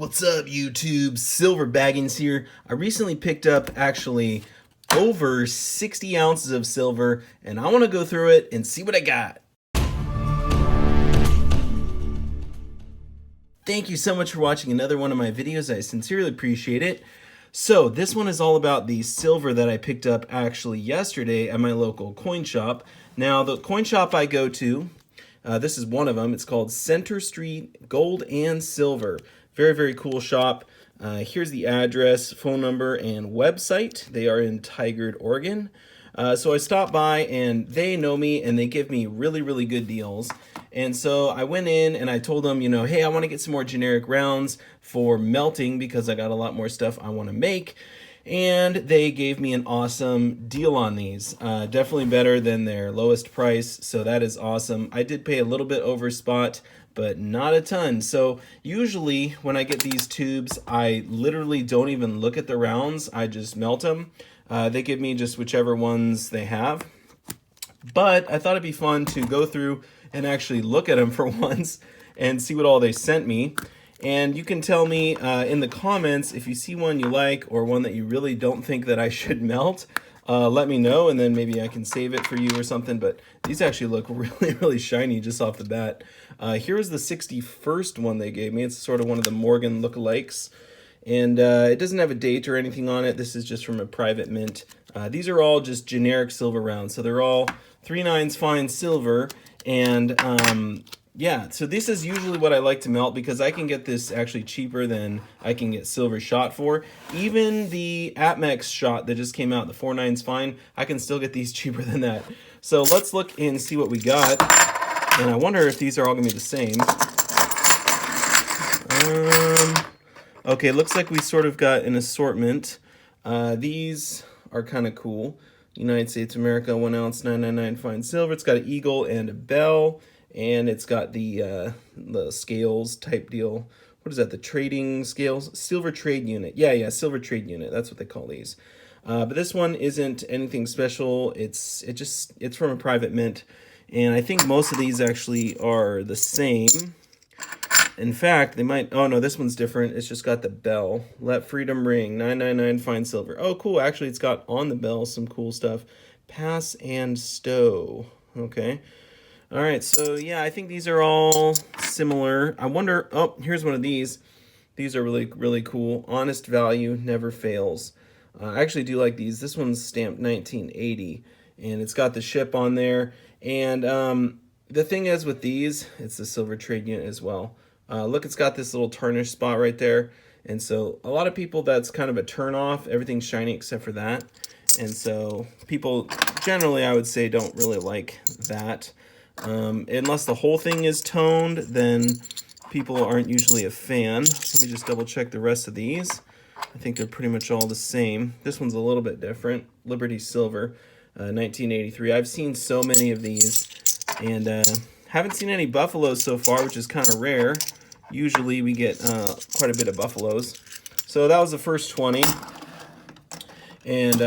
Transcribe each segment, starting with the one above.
What's up, YouTube? Silver Baggins here. I recently picked up actually over 60 ounces of silver, and I want to go through it and see what I got. Thank you so much for watching another one of my videos. I sincerely appreciate it. So this one is all about the silver that I picked up actually yesterday at my local coin shop. Now, the coin shop I go to, this is one of them. It's called Center Street Gold and Silver. Very, very cool shop. Here's the address, phone number, and website. They are in Tigard, Oregon. So I stopped by, and they know me, and they give me really, really good deals. And so I went in, and I told them, hey, I want to get some more generic rounds for melting because I got a lot more stuff I want to make. And they gave me an awesome deal on these. Definitely better than their lowest price, so that is awesome. I did pay a little bit over spot, but not a ton. So usually when I get these tubes, I literally don't even look at the rounds. I just melt them. They give me just whichever ones they have. But I thought it'd be fun to go through and actually look at them for once and see what all they sent me. And you can tell me in the comments if you see one you like or one that you really don't think that I should melt. Let me know, and then maybe I can save it for you or something. But these actually look really, really shiny just off the bat. Here's the 61st one they gave me. It's sort of one of the Morgan lookalikes. And it doesn't have a date or anything on it. This is just from a private mint. These are all just generic silver rounds. So they're all 3/9 fine silver. And yeah, so this is usually what I like to melt because I can get this actually cheaper than I can get silver shot for. Even the Atmex shot that just came out, the 4/9 fine, I can still get these cheaper than that. So let's look and see what we got. And I wonder if these are all gonna be the same. Okay, looks like we sort of got an assortment. These are kind of cool. United States of America, 1 ounce, 999 fine silver. It's got an eagle and a bell. And it's got the scales type deal. What is that? The trading scales? Silver trade unit. Yeah, silver trade unit. That's what they call these. But this one isn't anything special. It's from a private mint. And I think most of these actually are the same. In fact, they might... Oh, no, this one's different. It's just got the bell. Let freedom ring. 999 fine silver. Oh, cool. Actually, it's got on the bell some cool stuff. Pass and stow. Okay. All right, so yeah, I think these are all similar. I wonder, oh, here's one of these. These are really, really cool. Honest value never fails. I actually do like these. This one's stamped 1980, and it's got the ship on there. And the thing is with these, it's the silver trade unit as well. Look, it's got this little tarnish spot right there. And so a lot of people, that's kind of a turn off. Everything's shiny except for that. And so people generally, I would say, don't really like that. Unless the whole thing is toned, then people aren't usually a fan. Let me just double check the rest of these. I think they're pretty much all the same. This one's a little bit different. Liberty Silver, 1983. I've seen so many of these, and haven't seen any buffaloes so far, which is kind of rare. Usually we get quite a bit of buffaloes. So that was the first 20. And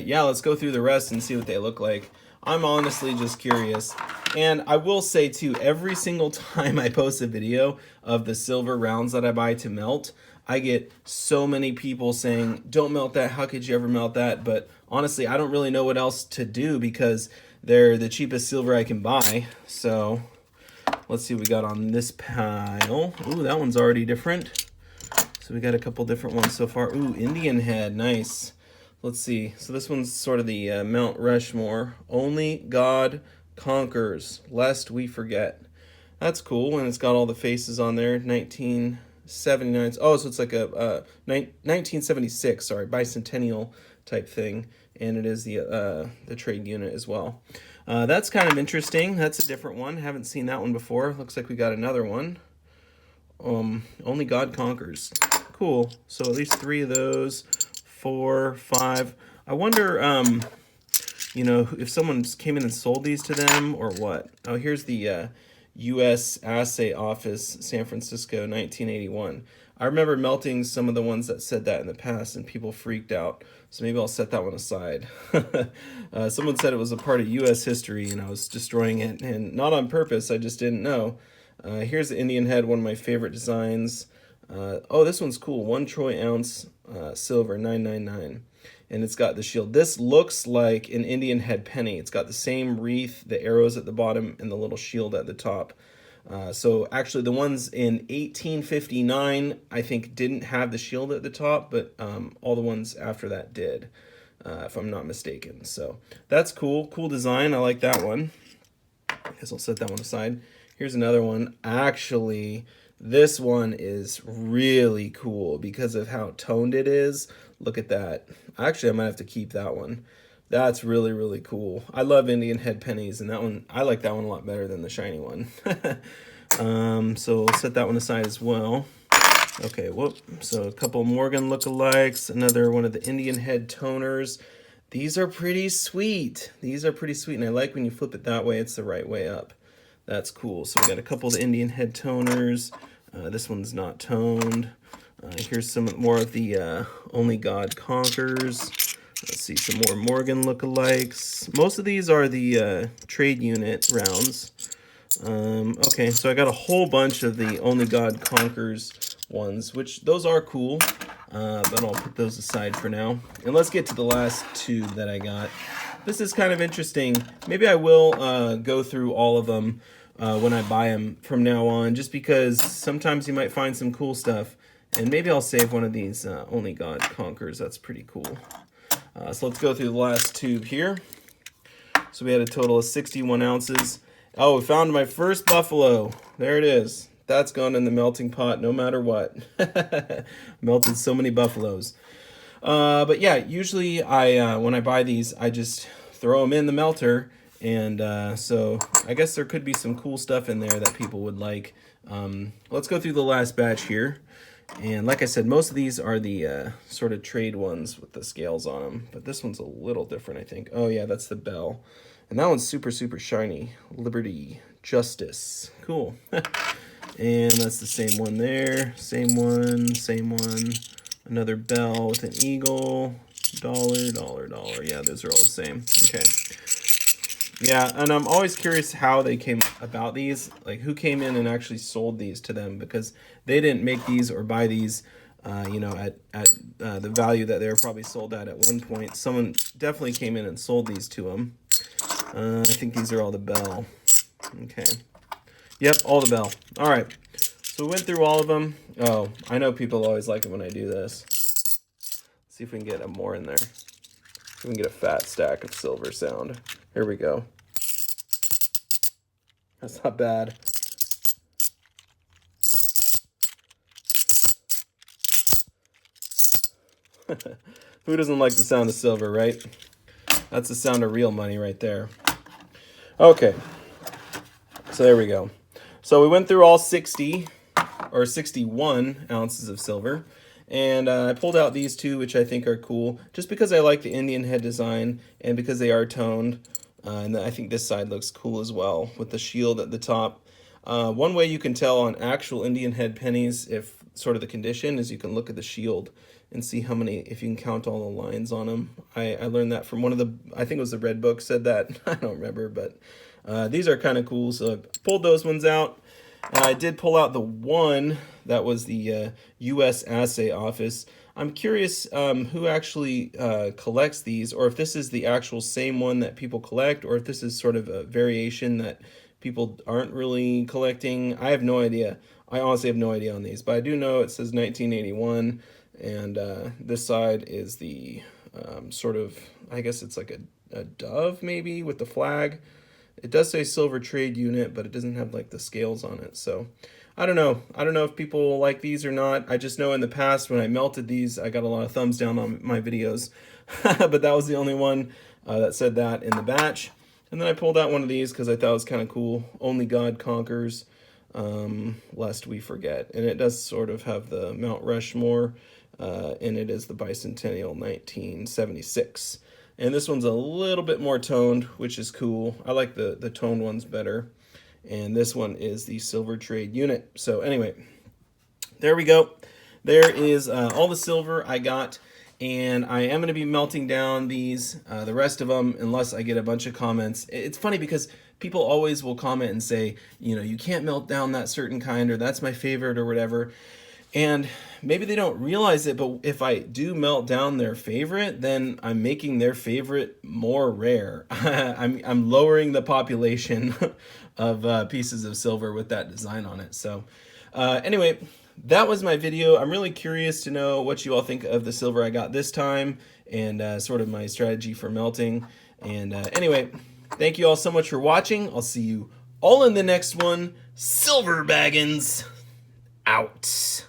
yeah, let's go through the rest and see what they look like. I'm honestly just curious. And I will say too, every single time I post a video of the silver rounds that I buy to melt, I get so many people saying, don't melt that, how could you ever melt that? But honestly, I don't really know what else to do because they're the cheapest silver I can buy. So let's see what we got on this pile. Ooh, that one's already different. So we got a couple different ones so far. Ooh, Indian head, nice. Let's see. So this one's sort of the Mount Rushmore. Only God conquers, lest we forget. That's cool. And it's got all the faces on there. 1979. Oh, so it's like a 1976. Sorry, bicentennial type thing. And it is the trade unit as well. That's kind of interesting. That's a different one. Haven't seen that one before. Looks like we got another one. Only God conquers. Cool. So at least 3 of those. 4, 5. I wonder, if someone came in and sold these to them or what. Oh, here's the U.S. Assay Office, San Francisco, 1981. I remember melting some of the ones that said that in the past, and people freaked out. So maybe I'll set that one aside. Someone said it was a part of U.S. history, and I was destroying it, and not on purpose. I just didn't know. Here's the Indian head, one of my favorite designs. Oh, this one's cool. 1 troy ounce silver, 999. And it's got the shield. This looks like an Indian head penny. It's got the same wreath, the arrows at the bottom, and the little shield at the top. So actually the ones in 1859, I think, didn't have the shield at the top, but all the ones after that did, if I'm not mistaken. So that's cool. Cool design. I like that one. I guess I'll set that one aside. Here's another one. Actually, this one is really cool because of how toned it is. Look at that. Actually, I might have to keep that one. That's really, really cool. I love Indian head pennies, and that one, I like that one a lot better than the shiny one. So we'll set that one aside as well. Okay, whoop. So a couple Morgan lookalikes, another one of the Indian head toners. These are pretty sweet. These are pretty sweet, and I like when you flip it that way, it's the right way up. That's cool. So we got a couple of the Indian head toners. This one's not toned. Here's some more of the Only God Conquers. Let's see, some more Morgan lookalikes. Most of these are the trade unit rounds. Okay, so I got a whole bunch of the Only God Conquers ones, which those are cool, but I'll put those aside for now. And let's get to the last two that I got. This is kind of interesting. Maybe I will go through all of them when I buy them from now on, just because sometimes you might find some cool stuff. And maybe I'll save one of these Only God Conquers. That's pretty cool. So let's go through the last tube here. So we had a total of 61 ounces. Oh, we found my first buffalo. There it is. That's gone in the melting pot no matter what. Melted so many buffaloes. But yeah, usually when I buy these, I just throw them in the melter. And so I guess there could be some cool stuff in there that people would like. Let's go through the last batch here. And like I said, most of these are the sort of trade ones with the scales on them. But this one's a little different, I think. Oh, yeah, that's the bell. And that one's super, super shiny. Liberty, Justice. Cool. And that's the same one there. Same one, same one. Another bell with an eagle. Dollar, dollar, dollar. Yeah, those are all the same. Okay. Yeah, and I'm always curious how they came about these, like who came in and actually sold these to them, because they didn't make these or buy these, at the value that they were probably sold at one point. Someone definitely came in and sold these to them. I think these are all the bell. Okay. Yep, all the bell. All right. So we went through all of them. Oh, I know people always like it when I do this. Let's see if we can get more in there. See if we can get a fat stack of silver sound. Here we go. That's not bad. Who doesn't like the sound of silver, right? That's the sound of real money right there. Okay. So there we go. So we went through all 60 or 61 ounces of silver. And I pulled out these two, which I think are cool, just because I like the Indian head design and because they are toned. And I think this side looks cool as well with the shield at the top. One way you can tell on actual Indian head pennies if sort of the condition is you can look at the shield and see how many, if you can count all the lines on them. I learned that from one of the, I think it was the Red Book said that. I don't remember, but these are kind of cool. So I pulled those ones out. I did pull out the one that was the U.S. Assay Office. I'm curious who actually collects these, or if this is the actual same one that people collect, or if this is sort of a variation that people aren't really collecting. I have no idea. I honestly have no idea on these, but I do know it says 1981, and this side is the sort of, I guess it's like a dove maybe with the flag. It does say silver trade unit, but it doesn't have like the scales on it. So I don't know. I don't know if people like these or not. I just know in the past when I melted these, I got a lot of thumbs down on my videos. But that was the only one that said that in the batch. And then I pulled out one of these because I thought it was kind of cool. Only God Conquers, lest we forget. And it does sort of have the Mount Rushmore, and it is the Bicentennial 1976. And this one's a little bit more toned, which is cool. I like the toned ones better. And this one is the silver trade unit. So anyway, there we go. There is all the silver I got. And I am going to be melting down these, the rest of them, unless I get a bunch of comments. It's funny because people always will comment and say, you know, you can't melt down that certain kind, or that's my favorite, or whatever. And maybe they don't realize it, but if I do melt down their favorite, then I'm making their favorite more rare. I'm lowering the population of pieces of silver with that design on it. So anyway, that was my video. I'm really curious to know what you all think of the silver I got this time, and sort of my strategy for melting. And anyway, thank you all so much for watching. I'll see you all in the next one. Silver Baggins out.